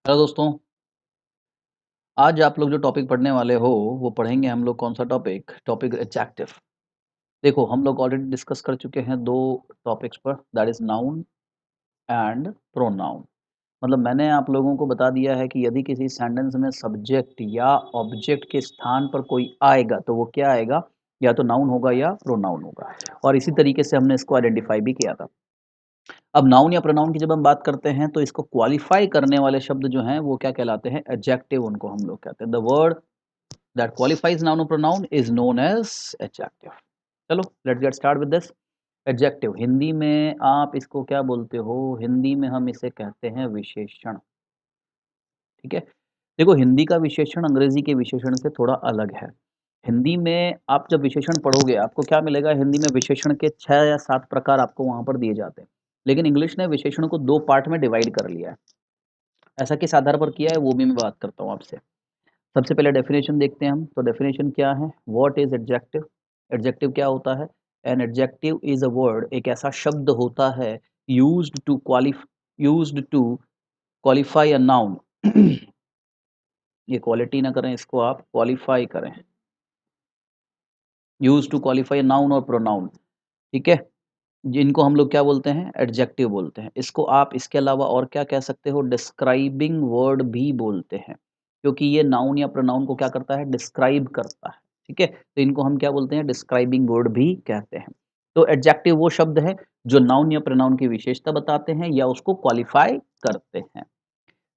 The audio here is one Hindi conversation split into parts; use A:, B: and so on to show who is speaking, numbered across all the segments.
A: हेलो दोस्तों, आज आप लोग जो टॉपिक पढ़ने वाले हो, वो पढ़ेंगे हम लोग कौन-सा टॉपिक? Topic adjective. देखो, हम लोग ऑलरेडी डिस्कस कर चुके हैं 2 टॉपिक्स पर, that is noun and pronoun. मतलब मैंने आप लोगों को बता दिया है कि यदि किसी सेंटेंस में सब्जेक्ट या ऑब्जेक्ट के स्थान पर कोई आएगा, तो वो क्या आएगा? या तो नाउन होगा या प्रोनाउन होगा। और इसी तरीके से हमने इसको आइडेंटिफ़ाई भी किया था। अब नाउन या प्रोनाउन की जब हम बात करते हैं, तो इसको क्वालिफ़ाई करने वाले शब्द जो हैं, वो क्या कहलाते हैं? एडजेक्टिव उनको हम लोग कहते हैं। The word that qualifies noun or pronoun is known as adjective. चलो let's get start with this. Adjective Hindi में आप इसको क्या बोलते हो? हिंदी में हम इसे कहते हैं विशेषण। ठीक है, देखो हिंदी का विशेषण अंग्रेजी के विशेषण से थोड़ा अलग है। हिंदी में आप जब विशेषण पढ़ोगे आपको क्या मिलेगा? हिंदी में विशेषण के 6 या 7 प्रकार आपको वहाँ पर दिए जाते हैं। लेकिन इंग्लिश ने विशेषण को 2 पार्ट में डिवाइड कर लिया है। ऐसा किस आधार पर किया है वो भी मैं बात करता हूँ आपसे। सबसे पहले डेफिनेशन देखते हैं हम। तो डेफिनेशन क्या है? What is adjective? एडजेक्टिव क्या होता है? An adjective is a word, एक ऐसा शब्द होता है used to qualify a noun. ये क्वालिटी ना करें, इसको आप क्वालिफाई करें। Used to qualify a noun और प्रोनाउन। ठीक है, जिनको हम लोग क्या बोलते हैं? एडजेक्टिव बोलते हैं। इसको आप इसके अलावा और क्या कह सकते हो? डिस्क्राइबिंग वर्ड भी बोलते हैं, क्योंकि ये नाउन या प्रोनाउन को क्या करता है? डिस्क्राइब करता है। ठीक है, तो इनको हम क्या बोलते हैं? डिस्क्राइबिंग वर्ड भी कहते हैं। तो एडजेक्टिव वो शब्द है जो नाउन या प्रोनाउन की विशेषता बताते हैं या उसको क्वालिफाई करते हैं।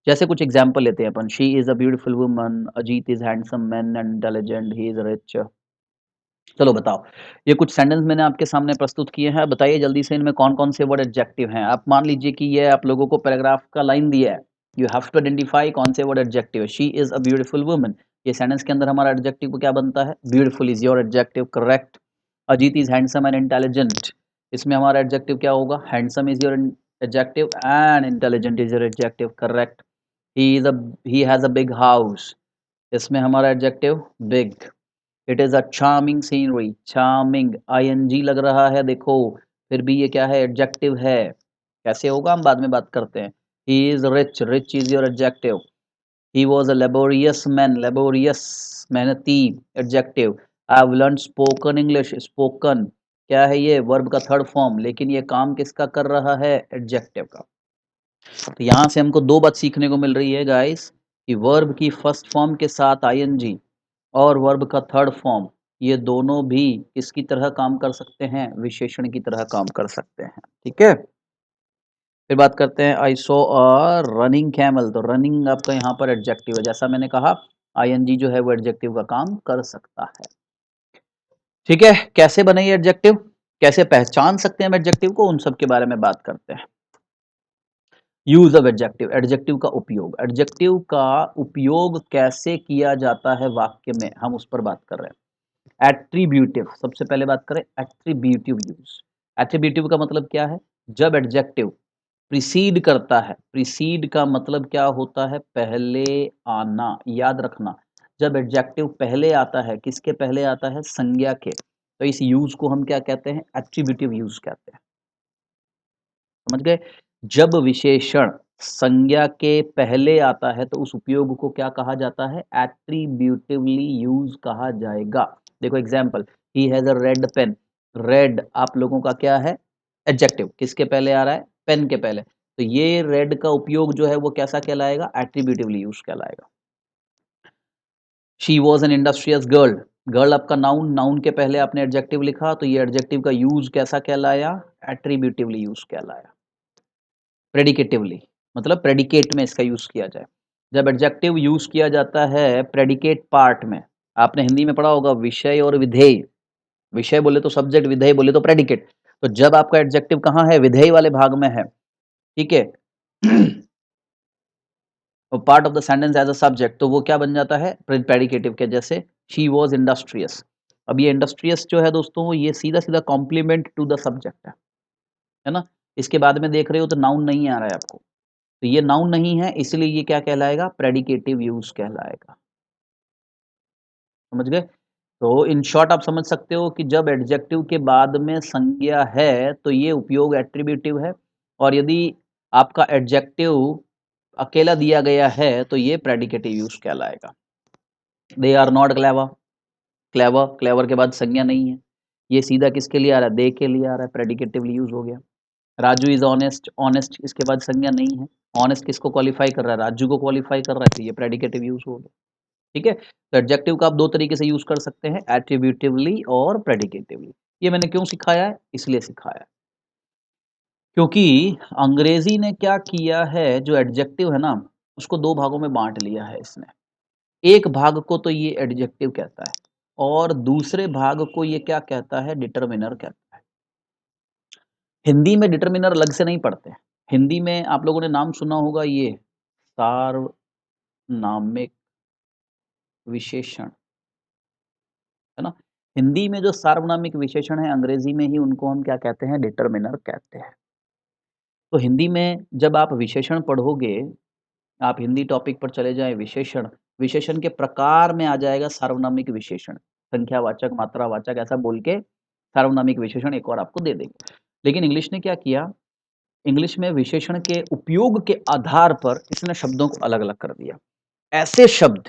A: जैसे कुछ एग्जाम्पल लेते हैं अपन। She is a beautiful woman, Ajit is handsome man and intelligent, he is rich. चलो बताओ, ये कुछ सेंटेंस मैंने आपके सामने प्रस्तुत किए हैं। बताइए जल्दी से इनमें कौन-कौन से वर्ड एडजेक्टिव हैं। आप मान लीजिए कि ये आप लोगों को पैराग्राफ का लाइन दिया है। यू हैव टू आइडेंटिफाई कौन से वर्ड एडजेक्टिव है। She is a beautiful woman, ये सेंटेंस के अंदर हमारा एडजेक्टिव को क्या बनता है? Beautiful is your adjective, correct. Ajit is handsome and intelligent, इसमें हमारा एडजेक्टिव क्या होगा? Handsome is your adjective and intelligent is your adjective, correct. He is a he has a big house, इसमें हमारा adjective big. It is a charming scenery, charming ING लग रहा है देखो, फिर भी ये क्या है? एडजेक्टिव है। कैसे होगा हम बाद में बात करते हैं। He is rich, rich is your adjective. He was a laborious man, laborious मेहनती, adjective. I have learned spoken English, spoken क्या है? ये वर्ब का थर्ड फॉर्म, लेकिन ये काम किसका कर रहा है? एडजेक्टिव का। तो यहाँ से हमको 2 बात सीखने को मिल रही है गाइस, कि वर्ब की फर्स्ट फॉर्म के साथ आईएनजी और वर्ब का थर्ड फॉर्म, ये दोनों भी किसकी तरह काम कर सकते हैं? विशेषण की तरह काम कर सकते हैं। ठीक है, फिर बात करते हैं। I saw a running camel, तो रनिंग आपका यहाँ पर एडजेक्टिव है। जैसा मैंने कहा, आईएनजी जो है वो एडजेक्टिव का काम कर सकता है। ठीक है, कैसे बने ये एडजेक्टिव? कैसे पहचान सकते हैं हम एडजेक्टिव को? उन सब के बारे में बात करते हैं। यूज ऑफ एडजेक्टिव, एडजेक्टिव का उपयोग। एडजेक्टिव का उपयोग कैसे किया जाता है वाक्य में, हम उस पर बात कर रहे हैं। एट्रीब्यूटिव, सबसे पहले बात करें एट्रीब्यूटिव यूज। एट्रीब्यूटिव का मतलब क्या है? जब एडजेक्टिव प्रीसीड करता है, प्रीसीड का मतलब क्या होता है? पहले आना, याद रखना। जब एडजेक्टिव पहले आता है, किसके पहले आता है? संज्ञा के, तो इस यूज को हम क्या कहते हैं? एट्रीब्यूटिव यूज कहते हैं। समझ गए? जब विशेषण संज्ञा के पहले आता है तो उस उपयोग को क्या कहा जाता है? एट्रीब्यूटिवली यूज कहा जाएगा। देखो example, he has a red pen. Red आप लोगों का क्या है? एडजेक्टिव। किसके पहले आ रहा है? पेन के पहले। तो ये रेड का उपयोग जो है वो कैसा कहलाएगा? एट्रीब्यूटिवली यूज कहलाएगा। She was an industrious girl, girl आपका नाउन, नाउन के पहले आपने एडजेक्टिव लिखा, तो ये एडजेक्टिव का यूज कैसा कहलाया? एट्रीब्यूटिवली यूज कहलाया। प्रेडिकेटिवली मतलब प्रेडिकेट में इसका यूज किया जाए। जब एडजेक्टिव यूज किया जाता है प्रेडिकेट पार्ट में, आपने हिंदी में पढ़ा होगा विषय और विधेय। विषय बोले तो सब्जेक्ट, विधेय बोले तो प्रेडिकेट। तो जब आपका एडजेक्टिव कहाँ है? विधेय वाले भाग में है। ठीक है, part of the sentence as a subject, तो वो क्या बन जाता है? प्रेडिकेटिव के। जैसे शी वॉज इंडस्ट्रियस। अब ये इंडस्ट्रियस जो है दोस्तों, ये सीधा सीधा कॉम्प्लीमेंट टू द सब्जेक्ट है ना। इसके बाद में देख रहे हो तो नाउन नहीं आ रहा है आपको, तो ये नाउन नहीं है, इसलिए ये क्या कहलाएगा? प्रेडिकेटिव यूज कहलाएगा। समझ गए? तो इन शॉर्ट आप समझ सकते हो कि जब एडजेक्टिव के बाद में संज्ञा है तो ये उपयोग एट्रीब्यूटिव है। और यदि आपका एडजेक्टिव अकेला दिया गया है तो ये प्रेडिकेटिव यूज कहलाएगा। They are not clever, clever, clever के बाद संज्ञा नहीं है, ये सीधा किसके लिए आ रहा है, दे के लिए आ रहा है, प्रेडिकेटिवली यूज हो गया। राजू इज ऑनेस्ट, ऑनेस्ट इसके बाद संज्ञा नहीं है, ऑनेस्ट किसको क्वालिफाई कर रहा है, राजू को क्वालिफाई कर रहा है, तो ये प्रेडिकेटिव यूज हो गया। ठीक है, तो एडजेक्टिव का आप दो तरीके से यूज कर सकते हैं, एट्रीब्यूटिवली और प्रेडिकेटिवली। ये मैंने क्यों सिखाया है, इसलिए सिखाया है क्योंकि अंग्रेजी ने क्या किया है, जो एडजेक्टिव है ना उसको दो भागों में बांट लिया है इसने। एक भाग को तो ये एडजेक्टिव कहता है और दूसरे भाग को ये क्या कहता है, डिटरमिनर कहता है। हिंदी में डिटरमिनर अलग से नहीं पढ़ते हैं। हिंदी में आप लोगों ने नाम सुना होगा, ये सार्वनामिक विशेषण, है ना। हिंदी में जो सार्वनामिक विशेषण है, अंग्रेजी में ही उनको हम क्या कहते हैं, डिटरमिनर कहते हैं। तो हिंदी में जब आप विशेषण पढ़ोगे, आप हिंदी टॉपिक पर चले जाएं, विशेषण, विशेषण के प्रकार में आ जाएगा सार्वनामिक विशेषण, संख्यावाचक, मात्रावाचक, ऐसा बोल के सार्वनामिक विशेषण एक और आपको दे देंगे। लेकिन इंग्लिश ने क्या किया, इंग्लिश में विशेषण के उपयोग के आधार पर इसने शब्दों को अलग अलग कर दिया। ऐसे शब्द,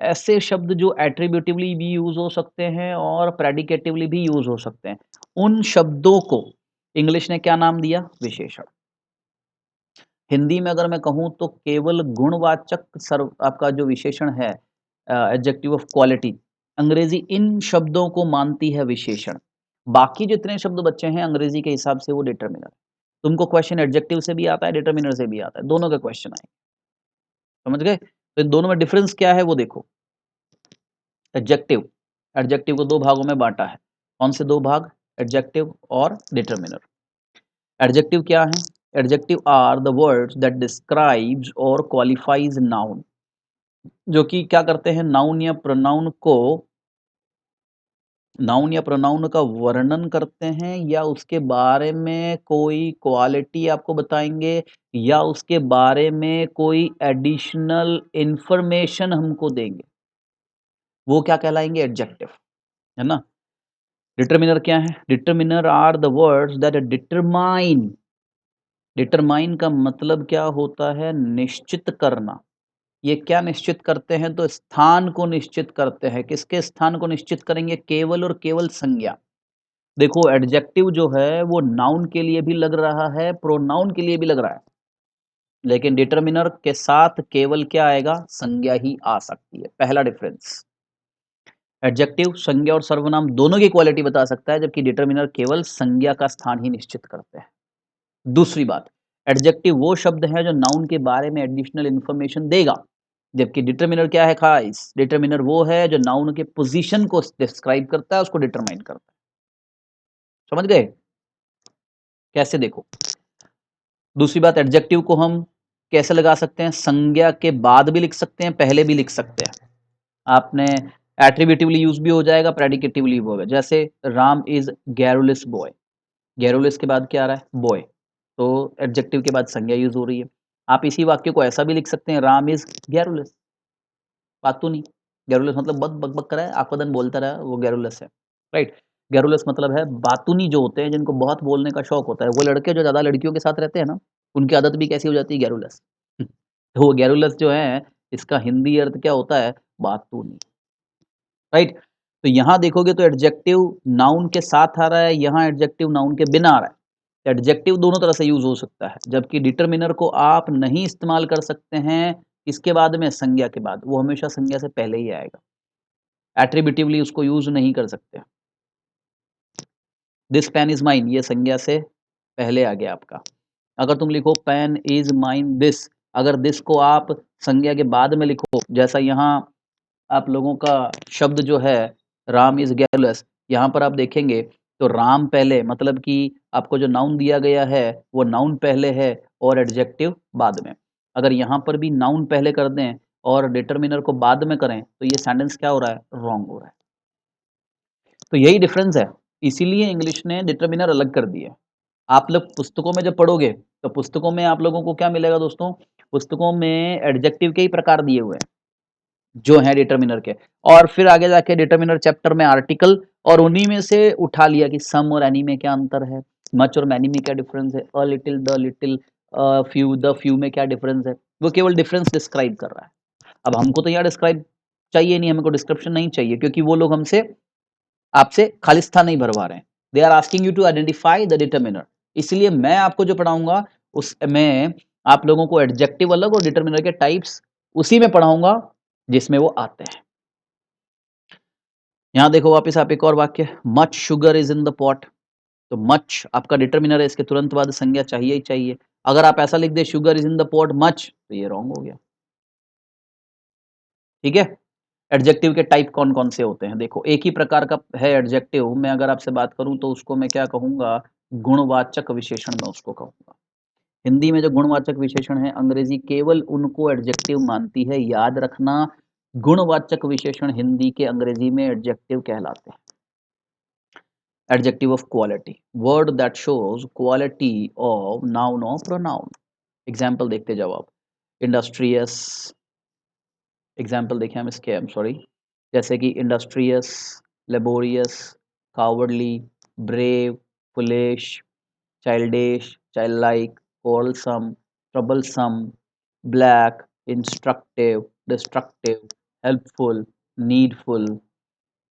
A: ऐसे शब्द जो एट्रीब्यूटिवली भी यूज हो सकते हैं और प्रेडिकेटिवली भी यूज हो सकते हैं, उन शब्दों को इंग्लिश ने क्या नाम दिया, विशेषण। हिंदी में अगर मैं कहूँ तो केवल गुणवाचक सर्व आपका जो विशेषण है, एडजेक्टिव ऑफ क्वालिटी, अंग्रेजी इन शब्दों को मानती है विशेषण। बाकी जितने शब्द बच्चे हैं अंग्रेजी के हिसाब से वो डिटरमिनर। तुमको क्वेश्चन एडजेक्टिव से भी आता है, डिटरमिनर से भी आता है, दोनों के क्वेश्चन आए, समझ गए। तो इन दोनों में डिफरेंस क्या है वो देखो। एडजेक्टिव, एडजेक्टिव को दो भागों में बांटा है। कौन से दो भाग, एडजेक्टिव और डिटरमिनर। एडजेक्टिव क्या है, adjective are the words that describes और क्वालिफाइज नाउन, जो कि क्या करते हैं, नाउन या प्रोनाउन को, नाउन या प्रोनाउन का वर्णन करते हैं या उसके बारे में कोई क्वालिटी आपको बताएंगे या उसके बारे में कोई एडिशनल इंफॉर्मेशन हमको देंगे, वो क्या कहलाएंगे, एडजेक्टिव, है ना। डिटरमिनर क्या है, determiner are the words that determine, determine का मतलब क्या होता है, निश्चित करना। ये क्या निश्चित करते हैं, तो स्थान को निश्चित करते हैं। किसके स्थान को निश्चित करेंगे, केवल और केवल संज्ञा। देखो एडजेक्टिव जो है वो नाउन के लिए भी लग रहा है, प्रोनाउन के लिए भी लग रहा है, लेकिन डिटरमिनर के साथ केवल क्या आएगा, संज्ञा ही आ सकती है। पहला डिफरेंस, एडजेक्टिव संज्ञा और सर्वनाम दोनों की क्वालिटी बता सकता है, जबकि डिटरमिनर केवल संज्ञा का स्थान ही निश्चित करते हैं। दूसरी बात, एडजेक्टिव वो शब्द है जो नाउन के बारे में एडिशनल इंफॉर्मेशन देगा, जबकि डिटरमिनर क्या है खास, डिटरमिनर वो है जो नाउन के पोजीशन को डिस्क्राइब करता है, उसको डिटरमाइन करता है। समझ गए कैसे, देखो। दूसरी बात, एडजेक्टिव को हम कैसे लगा सकते हैं, संज्ञा के बाद भी लिख सकते हैं, पहले भी लिख सकते हैं। आपने एट्रीब्यूटिवली यूज भी हो जाएगा, प्रेडिकेटिवली भी होगा। जैसे राम इज गैरुलिस बॉय, गैरुलिस के बाद क्या आ रहा है, बॉय, तो एडजेक्टिव के बाद संज्ञा यूज हो रही है। आप इसी वाक्य को ऐसा भी लिख सकते हैं, राम इज गैरुलिस, बात तो नहीं, गैरुलस मतलब बक बक बक कर रहा है, आंखों दिन बोलता रहा, वो गैरुलस है, राइट। गैरुलस मतलब है बातूनी, जो होते हैं जिनको बहुत बोलने का शौक होता है, वो लड़के जो ज्यादा लड़कियों के साथ रहते हैं ना, उनकी आदत भी कैसी हो जाती है, गैरुलस। तो वो गैरुलस जो है, इसका हिंदी अर्थ क्या होता है, बातूनी, राइट। तो यहाँ देखोगे तो एडजेक्टिव नाउन के साथ आ रहा है, यहाँ एडजेक्टिव नाउन के बिना आ रहा है। एडजेक्टिव दोनों तरह से यूज हो सकता है, जबकि डिटरमिनर को आप नहीं इस्तेमाल कर सकते हैं इसके बाद में, संज्ञा के बाद, वो हमेशा संज्ञा से पहले ही आएगा। एट्रीब्यूटिवली उसको यूज नहीं कर सकते। दिस पेन इज माइन, ये संज्ञा से पहले आ गया आपका। अगर तुम लिखो पेन इज माइन दिस, अगर दिस को आप संज्ञा के बाद में लिखो, जैसा यहाँ आप लोगों का शब्द जो है राम इज गैरुलस, यहाँ पर आप देखेंगे तो राम पहले, मतलब कि आपको जो नाउन दिया गया है वो नाउन पहले है और एडजेक्टिव बाद में। अगर यहाँ पर भी नाउन पहले कर दें और डिटरमिनर को बाद में करें तो ये सेंटेंस क्या हो रहा है, रॉन्ग हो रहा है। तो यही डिफरेंस है, इसीलिए इंग्लिश ने डिटरमिनर अलग कर दिए। आप लोग पुस्तकों में जब पढ़ोगे तो पुस्तकों में आप लोगों को क्या मिलेगा दोस्तों, पुस्तकों में एडजेक्टिव के ही प्रकार दिए हुए हैं जो है डिटरमिनर के, और फिर आगे जाके डिटरमिनर चैप्टर में आर्टिकल, और उन्हीं में से उठा लिया कि सम और एनी में क्या अंतर है, मच और मैनी में क्या डिफरेंस है, a little, the little, few, the few में क्या डिफरेंस है, वो केवल डिफरेंस डिस्क्राइब कर रहा है। अब हमको तो यहाँ डिस्क्राइब चाहिए नहीं, हमको डिस्क्रिप्शन नहीं चाहिए, क्योंकि वो लोग हमसे आपसे खालिस्तान नहीं भरवा रहे हैं। They are asking you to identify the determiner. इसलिए मैं आपको जो पढ़ाऊंगा उसमें आप लोगों को एडजेक्टिव अलग और डिटरमिनर के टाइप्स उसी में पढ़ाऊंगा जिसमें वो आते हैं। यहां देखो वापस आप एक और वाक्य, much sugar is in the pot. तो मच आपका डिटरमिनर है, इसके तुरंत बाद संज्ञा चाहिए ही चाहिए। अगर आप ऐसा लिख दे sugar is in the pot much, तो ये रॉन्ग हो गया। ठीक है। एडजेक्टिव के टाइप कौन कौन से होते हैं, देखो एक ही प्रकार का है एडजेक्टिव। मैं अगर आपसे बात करूं तो उसको मैं क्या कहूंगा, गुणवाचक विशेषण मैं उसको कहूंगा। हिंदी में जो गुणवाचक विशेषण है, अंग्रेजी केवल उनको एडजेक्टिव मानती है, याद रखना। गुणवाचक विशेषण हिंदी के अंग्रेजी में एडजेक्टिव कहलाते हैं। Adjective of quality, word that shows quality of noun और प्रोनाउन। एग्जाम्पल देखते जाओ आप। इंडस्ट्रियस, एग्जाम्पल देखें हम इसके, आई एम सॉरी, जैसे कि industrious, laborious, cowardly, brave, foolish, childish, child-like, quarrelsome, troublesome, black, instructive, destructive, helpful, needful,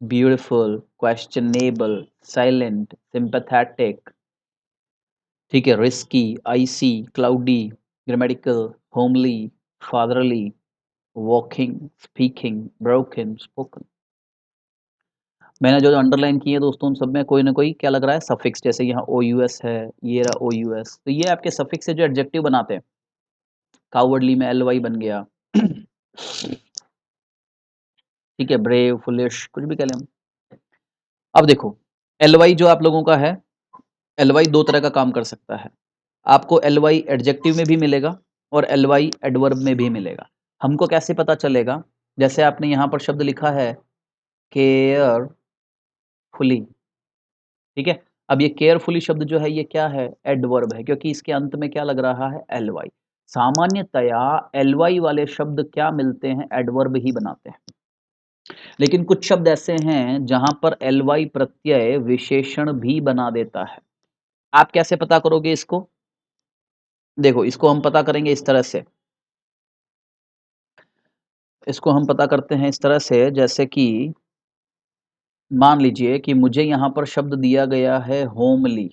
A: beautiful, questionable, silent, sympathetic, ठीक है, risky, icy, cloudy, grammatical, homely, fatherly, walking, speaking, broken, spoken। मैंने जो अंडरलाइन किए हैं दोस्तों, उन सब में कोई ना कोई क्या लग रहा है, सफिक्स। जैसे यहाँ ओ यू एस है, ये रहा ओ यू एस, तो ये आपके सफिक्स से जो एडजेक्टिव बनाते हैं। कावर्डली में एल वाई बन गया। ठीक है, ब्रेव, फुलिश, कुछ भी कह लें हम। अब देखो एल वाई जो आप लोगों का है, एल वाई दो तरह का काम कर सकता है। आपको एल वाई एडजेक्टिव में भी मिलेगा और एल वाई एडवर्ब में भी मिलेगा। हमको कैसे पता चलेगा, जैसे आपने यहाँ पर शब्द लिखा है केयरफुली, ठीक है। अब ये केयरफुली शब्द जो है ये क्या है, एडवर्ब है, क्योंकि इसके अंत में क्या लग रहा है, एल वाई। सामान्यतया एल वाई वाले शब्द क्या मिलते हैं, एडवर्ब ही बनाते हैं। लेकिन कुछ शब्द ऐसे हैं जहां पर एल वाई प्रत्यय विशेषण भी बना देता है। आप कैसे पता करोगे इसको, देखो इसको हम पता करेंगे इस तरह से, इसको हम पता करते हैं इस तरह से, जैसे कि मान लीजिए कि मुझे यहाँ पर शब्द दिया गया है होमली,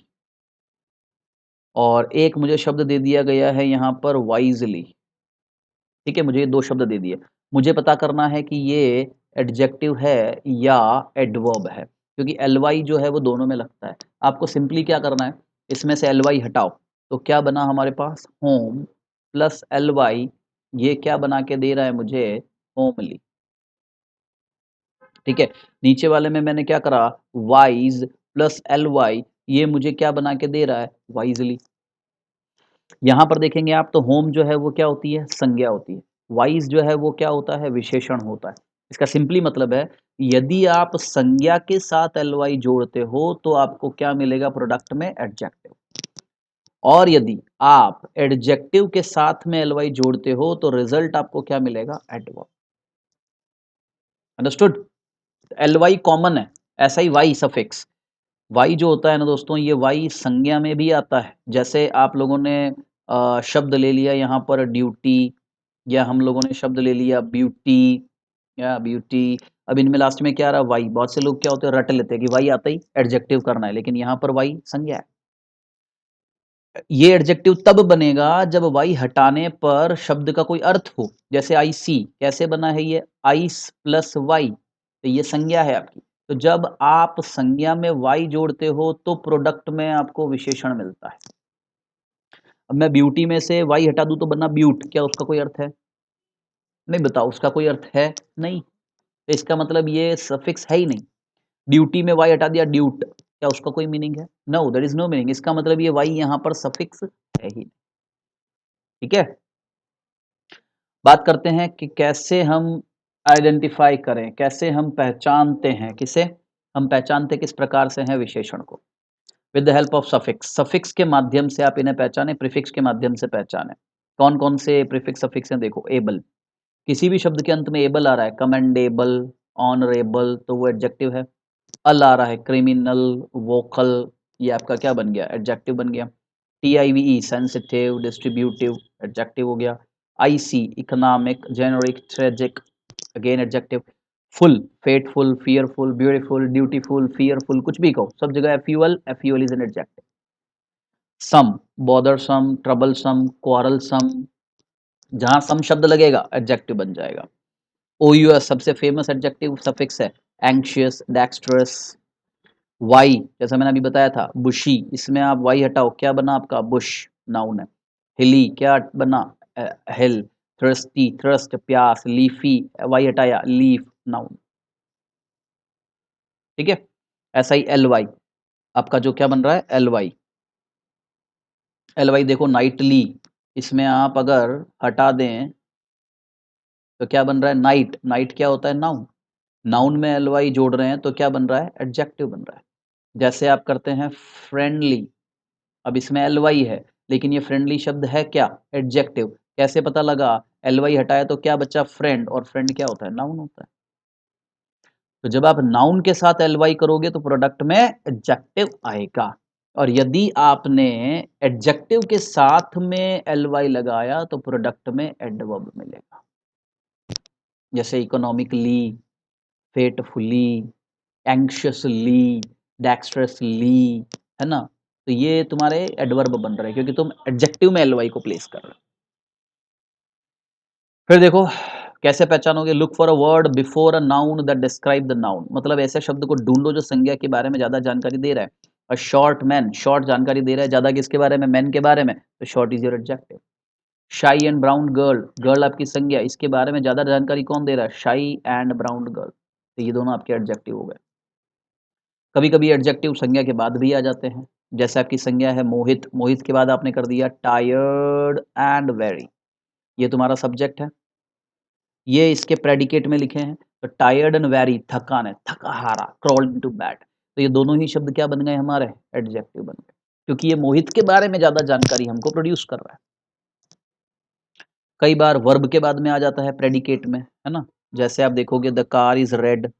A: और एक मुझे शब्द दे दिया गया है यहाँ पर वाइजली। ठीक है, मुझे ये 2 शब्द दे दिए। मुझे पता करना है कि ये एडजेक्टिव है या एडवर्ब है, क्योंकि एलवाई जो है वो दोनों में लगता है। आपको सिंपली क्या करना है, इसमें से एलवाई हटाओ, तो क्या बना हमारे पास, होम प्लस एलवाई, ये क्या बना के दे रहा है मुझे, होमली। ठीक है, नीचे वाले में मैंने क्या करा, वाइज प्लस एलवाई, ये मुझे क्या बना के दे रहा है, वाइजली। यहाँ पर देखेंगे आप तो होम जो है वो क्या होती है, संज्ञा होती है। वाइज जो है वो क्या होता है, विशेषण होता है। इसका सिंपली मतलब है, यदि आप संज्ञा के साथ एलवाई जोड़ते हो तो आपको क्या मिलेगा प्रोडक्ट में, एडजेक्टिव। और यदि आप एडजेक्टिव के साथ में एलवाई जोड़ते हो तो रिजल्ट आपको क्या मिलेगा, एडवर्ब। अंडरस्टूड। एलवाई कॉमन है, ऐसा ही वाई सफिक्स। वाई जो होता है ना दोस्तों, ये वाई संज्ञा में भी आता है। जैसे आप लोगों ने शब्द ले लिया यहाँ पर ड्यूटी, या हम लोगों ने शब्द ले लिया ब्यूटी, या ब्यूटी। अब इनमें लास्ट में क्या आ रहा है, वाई। बहुत से लोग क्या होते हैं, रट लेते हैं कि वाई आता ही एडजेक्टिव करना है, लेकिन यहाँ पर वाई संज्ञा है। ये एडजेक्टिव तब बनेगा जब वाई हटाने पर शब्द का कोई अर्थ हो। जैसे आई सी कैसे बना है, ये आइस प्लस वाई, तो ये संज्ञा है आपकी। तो जब आप संज्ञा में वाई जोड़ते हो तो प्रोडक्ट में आपको विशेषण मिलता है। अब मैं ब्यूटी में से वाई हटा दूं तो बना ब्यूट, क्या उसका कोई अर्थ है, नहीं, बताओ उसका कोई अर्थ है, नहीं। तो इसका मतलब ये सफिक्स है ही नहीं। ड्यूटी में वाई हटा दिया, ड्यूट, क्या उसका कोई मीनिंग है, no, there is no meaning. इसका मतलब ये वाई यहाँ पर सफिक्स है ही नहीं। ठीक है, बात करते हैं कि कैसे हम आइडेंटिफाई करें, कैसे हम पहचानते हैं, किसे हम पहचानते किस प्रकार से हैं विशेषण को, with the help of suffix. Suffix के माध्यम से आप इन्हें पहचाने, प्रीफिक्स के माध्यम से पहचाने। कौन कौन से प्रीफिक्स सफिक्स हैं, देखो एबल, किसी भी शब्द के अंत में एबल आ रहा है, कमेंडेबल, ऑनरेबल, तो वो एडजेक्टिव है। अल आ रहा है, क्रिमिनल, वोकल, ये आपका क्या बन गया, एडजेक्टिव बन गया। TIVE सेंसिटिव, डिस्ट्रीब्यूटिव, एडजेक्टिव हो गया। IC economic, generic, tragic, again adjective. Ful, fateful, fearful, beautiful, dutiful, fearful, कुछ भी कहो, सब जगह FUL, FUL is an adjective. Some, bothersome, troublesome, quarrelsome, जहां सम शब्द लगेगा एडजेक्टिव बन जाएगा। OUS सबसे फेमस एडजेक्टिव सफिक्स है, एंग्शियस, डेक्स्ट्रस। वाई जैसा मैंने अभी बताया था, बुशी, इसमें आप वाई हटाओ, क्या बना आपका, बुश, नाउन है। हिली, क्या बना, हिल। थ्रस्टी, थ्रस्ट, प्यास। लीफी, वाई हटाया, लीफ, नाउन। ठीक है। ऐसा ही LY, आपका जो क्या बन रहा है, LY। LY देखो, नाइटली, इसमें आप अगर हटा दें तो क्या बन रहा है, नाइट। नाइट क्या होता है, नाउन। नाउन में LY जोड़ रहे हैं तो क्या बन रहा है, एडजेक्टिव बन रहा है। जैसे आप करते हैं फ्रेंडली, अब इसमें LY है, लेकिन ये फ्रेंडली शब्द है क्या, एडजेक्टिव। कैसे पता लगा, LY हटाया तो क्या बचा, फ्रेंड, और फ्रेंड क्या होता है, नाउन होता है। तो जब आप नाउन के साथ LY करोगे तो प्रोडक्ट में एडजेक्टिव आएगा, और यदि आपने एडजेक्टिव के साथ में LY लगाया तो प्रोडक्ट में एडवर्ब मिलेगा। जैसे इकोनॉमिकली, फेटफुली, एंग्शियसली, डेक्स्ट्रसली, है ना। तो ये तुम्हारे एडवर्ब बन रहे हैं क्योंकि तुम एडजेक्टिव में LY को प्लेस कर रहे हो। फिर देखो कैसे पहचानोगे, look for a word before a noun that describe the noun, मतलब ऐसे शब्द को ढूंढो जो संज्ञा के बारे में ज्यादा जानकारी दे रहा है। अ शॉर्ट मैन, शॉर्ट जानकारी दे रहा है, ज्यादा किसके बारे में, मैन के बारे में, तो शॉर्ट इज योर एडजेक्टिव। शाई एंड ब्राउन गर्ल, गर्ल आपकी संज्ञा, इसके बारे में ज्यादा जानकारी कौन दे रहा है, शाई एंड ब्राउन गर्ल, तो ये दोनों आपके एडजेक्टिव हो गए। कभी कभी एडजेक्टिव संज्ञा के बाद भी आ जाते हैं, जैसे आपकी संज्ञा है मोहित, मोहित के बाद आपने कर दिया टायर्ड एंड वेरी, ये तुम्हारा सब्जेक्ट है। ये इसके प्रेडिकेट में लिखे हैं, तो टायर्ड एंड वेरी, थकान है, थका हारा, क्रॉल्ड इनटू बेड, तो ये दोनों ही शब्द क्या बन गए हमारे, एडजेक्टिव बन गए, क्योंकि ये मोहित के बारे में ज्यादा जानकारी हमको प्रोड्यूस कर रहा है। कई बार वर्ब के बाद में आ जाता है प्रेडिकेट में, है ना। जैसे आप देखोगे the car is red,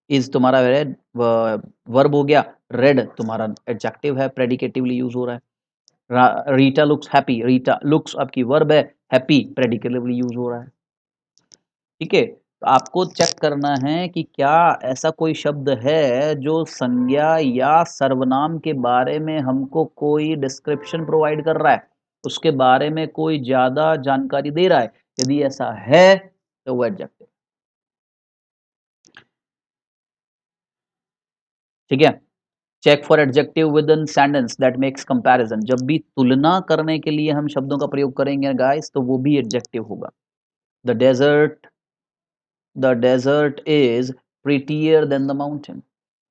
A: is तुम्हारा रेड वर्ब हो गया, रेड तुम्हारा एडजेक्टिव है, प्रेडिकेटिवली यूज हो रहा है। Rita looks happy, Rita looks आपकी वर्ब है, हैप्पी प्रेडिकेटिवली यूज हो रहा है। ठीक है, तो आपको चेक करना है कि क्या ऐसा कोई शब्द है जो संज्ञा या सर्वनाम के बारे में हमको कोई डिस्क्रिप्शन प्रोवाइड कर रहा है, उसके बारे में कोई ज्यादा जानकारी दे रहा है। यदि ऐसा है तो वो एडजेक्टिव। ठीक है, check for adjective within sentence that makes comparison, जब भी तुलना करने के लिए हम शब्दों का प्रयोग करेंगे गाइस तो वो भी एडजेक्टिव होगा। The desert, the desert is prettier than the mountain,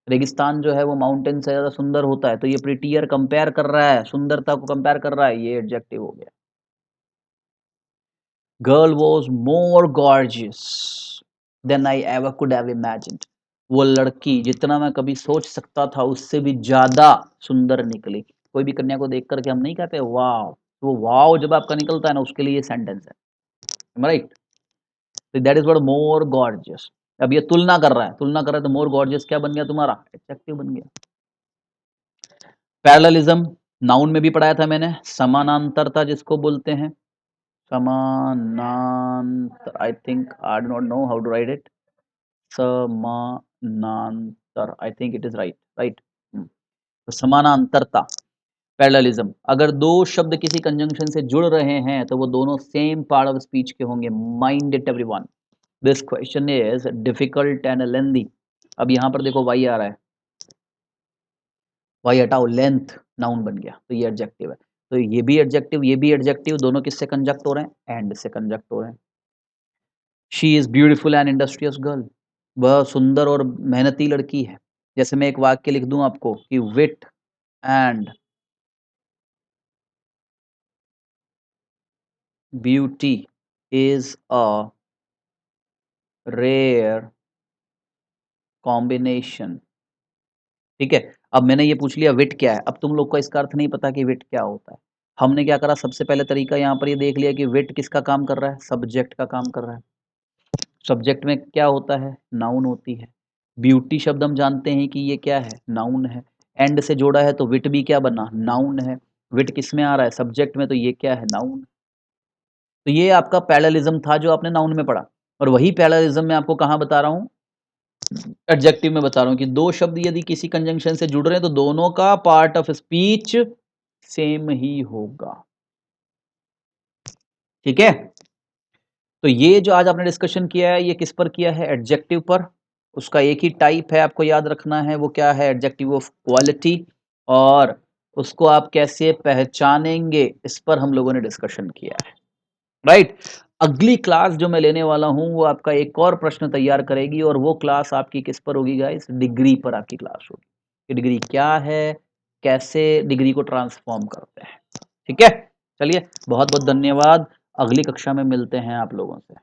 A: रेगिस्तान जो है वो माउंटेन से ज्यादा सुंदर होता है, तो ये प्रिटियर कंपेयर कर रहा है, सुंदरता को कंपेयर कर रहा है, ये एडजेक्टिव हो गया। Girl was more gorgeous than I ever could have imagined, वो लड़की जितना मैं कभी सोच सकता था उससे भी ज्यादा सुंदर निकली। कोई भी कन्या को देख करके हम नहीं कहते वाव, वो वाव जब आपका निकलता है ना उसके लिए सेंटेंस है, right. That is what more gorgeous. अब ये तुलना कर रहा है, तुलना कर रहा है तो मोर गॉर्जियस क्या बन गया तुम्हारा, एडजेक्टिव बन गया। पैरेललिज्म, नाउन में भी पढ़ाया था मैंने, समानांतरता जिसको बोलते हैं, समानांतर, I think I do not know how to write it, समानांतर, I think it is right, right. तो समानांतरता, पैरेललिज्म, अगर दो शब्द किसी कंजंक्शन से जुड़ रहे हैं तो वो दोनों सेम पार्ट ऑफ स्पीच के होंगे। Mind it everyone, this question is difficult and lengthy. अब यहाँ पर देखो वाई आ रहा है, वाई हटाओ, लेंथ नाउन बन गया, तो ये एडजेक्टिव है। तो ये भी एडजेक्टिव, ये भी एडजेक्टिव, दोनों किससे कंजक्ट हो रहे हैं, एंड से कंजक्ट हो रहे हैं। She is beautiful and industrious girl, वह सुंदर और मेहनती लड़की है। जैसे मैं एक वाक्य लिख दूं आपको कि wit and beauty is a rare combination. ठीक है, अब मैंने ये पूछ लिया विट क्या है, अब तुम लोग को इसका अर्थ नहीं पता कि विट क्या होता है। हमने क्या करा, सबसे पहले तरीका यहाँ पर ये देख लिया कि विट किसका काम कर रहा है, सब्जेक्ट का काम कर रहा है। सब्जेक्ट में क्या होता है, नाउन होती है। ब्यूटी शब्द हम जानते हैं कि ये क्या है, नाउन है। एंड से जोड़ा है तो विट भी क्या बना, नाउन है। विट किस में आ रहा है? सब्जेक्ट में, तो ये क्या है? नाउन। तो ये आपका पैरेललिज्म था जो आपने नाउन में पढ़ा, और वही पैरेललिज्म मैं आपको कहाँ बता रहा हूँ? एडजेक्टिव में बता रहा हूँ कि दो शब्द यदि किसी कंजंक्शन से जुड़ रहे हैं तो दोनों का पार्ट ऑफ स्पीच सेम ही होगा। ठीक है? तो ये जो आज आपने डिस्कशन किया है, ये किस पर किया है? एडजेक्टिव पर। उसका एक ही टाइप है, आपको याद रखना है, वो क्या है? Adjective of quality. और उसको आप कैसे पहचानेंगे, इस पर हम लोगों ने डिस्कशन किया है, राइट? अगली क्लास जो मैं लेने वाला हूं वो आपका एक और प्रश्न तैयार करेगी, और वो क्लास आपकी किस पर होगी गाइस? डिग्री पर आपकी क्लास होगी कि डिग्री क्या है, कैसे डिग्री को ट्रांसफॉर्म करते हैं। ठीक है, चलिए बहुत बहुत धन्यवाद। अगली कक्षा में मिलते हैं आप लोगों से।